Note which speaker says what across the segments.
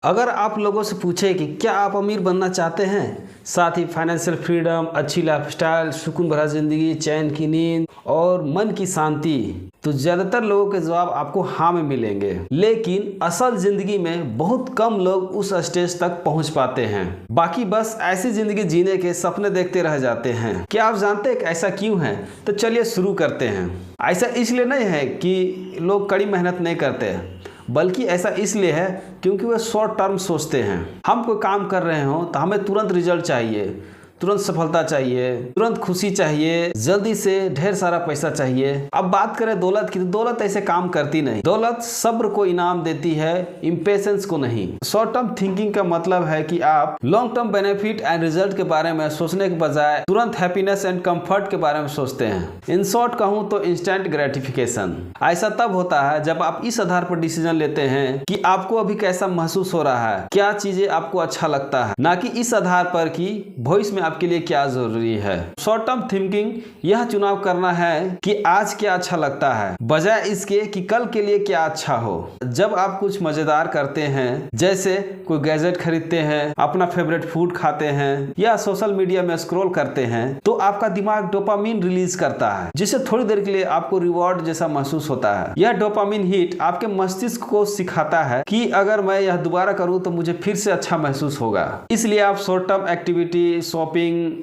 Speaker 1: अगर आप लोगों से पूछे कि क्या आप अमीर बनना चाहते हैं, साथ ही फाइनेंशियल फ्रीडम, अच्छी लाइफस्टाइल, सुकून भरा जिंदगी, चैन की नींद और मन की शांति, तो ज़्यादातर लोगों के जवाब आपको हाँ में मिलेंगे। लेकिन असल ज़िंदगी में बहुत कम लोग उस स्टेज तक पहुंच पाते हैं। बाकी बस ऐसी ज़िंदगी जीने के सपने देखते रह जाते हैं। क्या आप जानते हैं कि ऐसा क्यों है? तो चलिए शुरू करते हैं। ऐसा इसलिए नहीं है कि लोग कड़ी मेहनत नहीं करते, बल्कि ऐसा इसलिए है क्योंकि वे शॉर्ट टर्म सोचते हैं। हम कोई काम कर रहे हो तो हमें तुरंत रिजल्ट चाहिए, तुरंत सफलता चाहिए, तुरंत खुशी चाहिए, जल्दी से ढेर सारा पैसा चाहिए। अब बात करें दौलत की, तो दौलत ऐसे काम करती नहीं। दौलत सब्र को इनाम देती है, इम्पेशेंस को नहीं। शॉर्ट टर्म थिंकिंग का मतलब है कि आप long term benefit and result के बारे में सोचने के बजाय तुरंत हैप्पीनेस एंड कंफर्ट के बारे में सोचते हैं। इन शॉर्ट कहूँ तो इंस्टेंट ग्रेटिफिकेशन। ऐसा तब होता है जब आप इस आधार पर डिसीजन लेते हैं कि आपको अभी कैसा महसूस हो रहा है, क्या चीजें आपको अच्छा लगता है, ना कि इस आधार पर कि भविष्य में आपके लिए क्या जरूरी है। शॉर्ट टर्म थिंकिंग यह चुनाव करना है कि आज क्या अच्छा लगता है, बजाय इसके कि कल के लिए क्या अच्छा हो। जब आप कुछ मजेदार करते हैं, जैसे कोई गैजेट खरीदते हैं, अपना फेवरेट फूड खाते हैं या सोशल मीडिया में स्क्रॉल करते हैं, तो आपका दिमाग डोपामिन रिलीज करता है, जिससे थोड़ी देर के लिए आपको रिवॉर्ड जैसा महसूस होता है। यह डोपामिन हिट आपके मस्तिष्क को सिखाता है कि अगर मैं यह दोबारा करूं तो मुझे फिर से अच्छा महसूस होगा। इसलिए आप short term activity, shopping,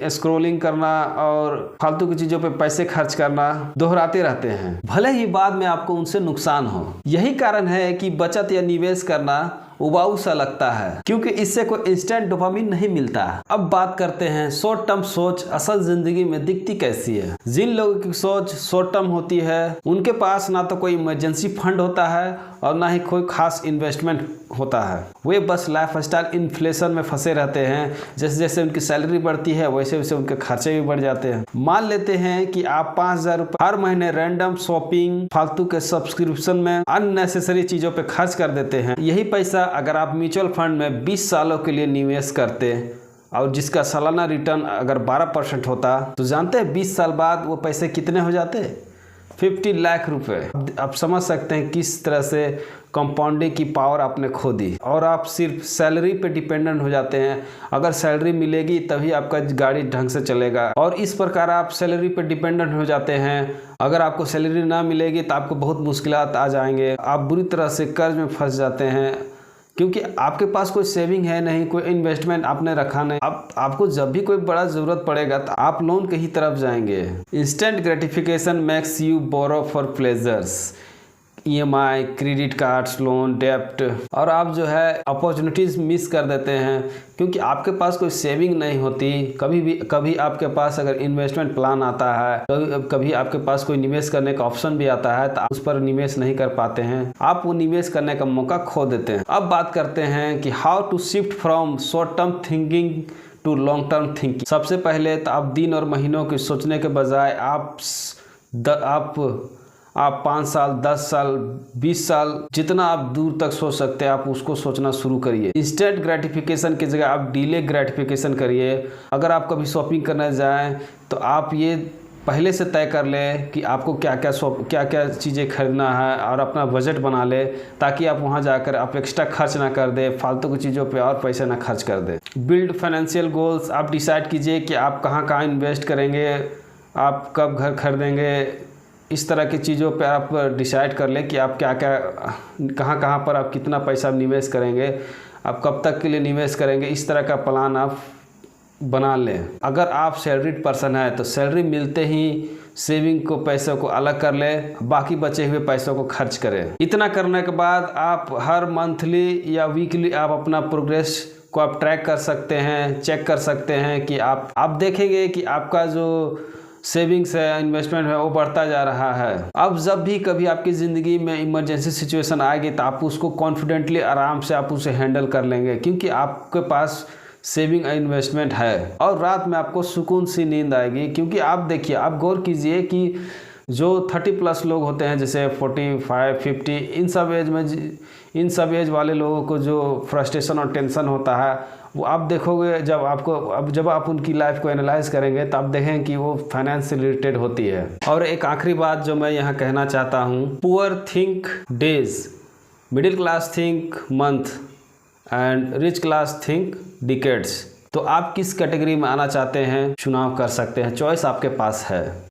Speaker 1: scrolling करना और फालतू की चीजों पे पैसे खर्च करना दोहराते रहते हैं, भले ही बाद में आपको उनसे नुकसान हो। यही कारण है कि बचत या निवेश करना उबाऊ सा लगता है, क्योंकि इससे कोई इंस्टेंट डोपामिन नहीं मिलता। अब बात करते हैं शॉर्ट टर्म सोच असल जिंदगी में दिखती कैसी है। जिन लोगों की सोच शॉर्ट टर्म होती है, उनके पास ना तो कोई इमरजेंसी फंड होता है और ना ही कोई खास इन्वेस्टमेंट होता है। वे बस लाइफस्टाइल इन्फ्लेशन में फंसे रहते हैं। जैसे जैसे उनकी सैलरी बढ़ती है, वैसे वैसे उनके खर्चे भी बढ़ जाते हैं। मान लेते हैं कि आप 5,000 रुपये हर महीने रैंडम शॉपिंग, फालतू के सब्सक्रिप्शन में, अननेसेसरी चीजों पे खर्च कर देते हैं। यही पैसा अगर आप म्यूचुअल फंड में 20 सालों के लिए निवेश करते और जिसका सालाना रिटर्न अगर 12% होता, तो जानते हैं 20 साल बाद वो पैसे कितने हो जाते? 50 लाख रुपए। आप समझ सकते हैं किस तरह से कंपाउंडिंग की पावर आपने खो दी, और आप सिर्फ सैलरी पे डिपेंडेंट हो जाते हैं। अगर सैलरी मिलेगी तभी आपका गाड़ी ढंग से चलेगा, और इस प्रकार आप सैलरी पे डिपेंडेंट हो जाते हैं। अगर आपको सैलरी ना मिलेगी तो आपको बहुत मुश्किलात आ जाएंगे, आप बुरी तरह से कर्ज में फंस जाते हैं, क्योंकि आपके पास कोई सेविंग है नहीं, कोई इन्वेस्टमेंट आपने रखा नहीं। अब आपको जब भी कोई बड़ा जरूरत पड़ेगा तो आप लोन के ही तरफ जाएंगे। Instant gratification makes you borrow for pleasures, EMI, credit cards, loan, डेप्ट, और आप जो है अपॉर्चुनिटीज़ मिस कर देते हैं क्योंकि आपके पास कोई सेविंग नहीं होती। कभी आपके पास अगर इन्वेस्टमेंट प्लान आता है, कभी आपके पास कोई निवेश करने का ऑप्शन भी आता है, तो आप उस पर निवेश नहीं कर पाते हैं, आप वो निवेश करने का मौका खो देते हैं। अब बात करते हैं कि how to shift from short term thinking to long term thinking. सबसे पहले तो आप दिन और महीनों के सोचने के बजाय आप 5 साल, 10 साल, 20 साल, जितना आप दूर तक सोच सकते हैं आप उसको सोचना शुरू करिए। इंस्टेंट ग्रेटिफिकेशन की जगह आप डिले ग्रेटिफिकेशन करिए। अगर आप कभी शॉपिंग करने जाएं तो आप ये पहले से तय कर लें कि आपको क्या क्या चीज़ें खरीदना है, और अपना बजट बना ले, ताकि आप वहां जाकर आप एक्स्ट्रा खर्च ना कर दे, फालतू की चीज़ों पे और पैसे ना खर्च कर दे। Build financial goals. आप डिसाइड कीजिए कि आप कहाँ इन्वेस्ट करेंगे, आप कब घर खरीदेंगे। इस तरह की चीज़ों पे आप डिसाइड कर लें कि आप कहाँ पर आप कितना पैसा निवेश करेंगे, आप कब तक के लिए निवेश करेंगे। इस तरह का प्लान आप बना लें। अगर आप सैलरीड पर्सन है तो सैलरी मिलते ही सेविंग को, पैसों को अलग कर लें, बाकी बचे हुए पैसों को खर्च करें। इतना करने के बाद आप हर मंथली या वीकली आप अपना प्रोग्रेस को आप ट्रैक कर सकते हैं, चेक कर सकते हैं कि आप देखेंगे कि आपका जो सेविंग्स है, इन्वेस्टमेंट है, वो बढ़ता जा रहा है। अब जब भी कभी आपकी ज़िंदगी में इमरजेंसी सिचुएशन आएगी तो आप उसको कॉन्फिडेंटली आराम से आप उसे हैंडल कर लेंगे, क्योंकि आपके पास सेविंग इन्वेस्टमेंट है, और रात में आपको सुकून सी नींद आएगी। क्योंकि आप देखिए, आप गौर कीजिए कि जो 30+ लोग होते हैं, जैसे 45, 50, इन सब एज वाले लोगों को जो फ्रस्ट्रेशन और टेंशन होता है, वो आप देखोगे जब आप उनकी लाइफ को एनालाइज करेंगे तो आप देखें कि वो फाइनेंस से रिलेटेड होती है। और एक आखिरी बात जो मैं यहाँ कहना चाहता हूँ, poor think days, middle class think month, and rich class think decades. तो आप किस कैटेगरी में आना चाहते हैं चुनाव कर सकते हैं, चॉइस आपके पास है।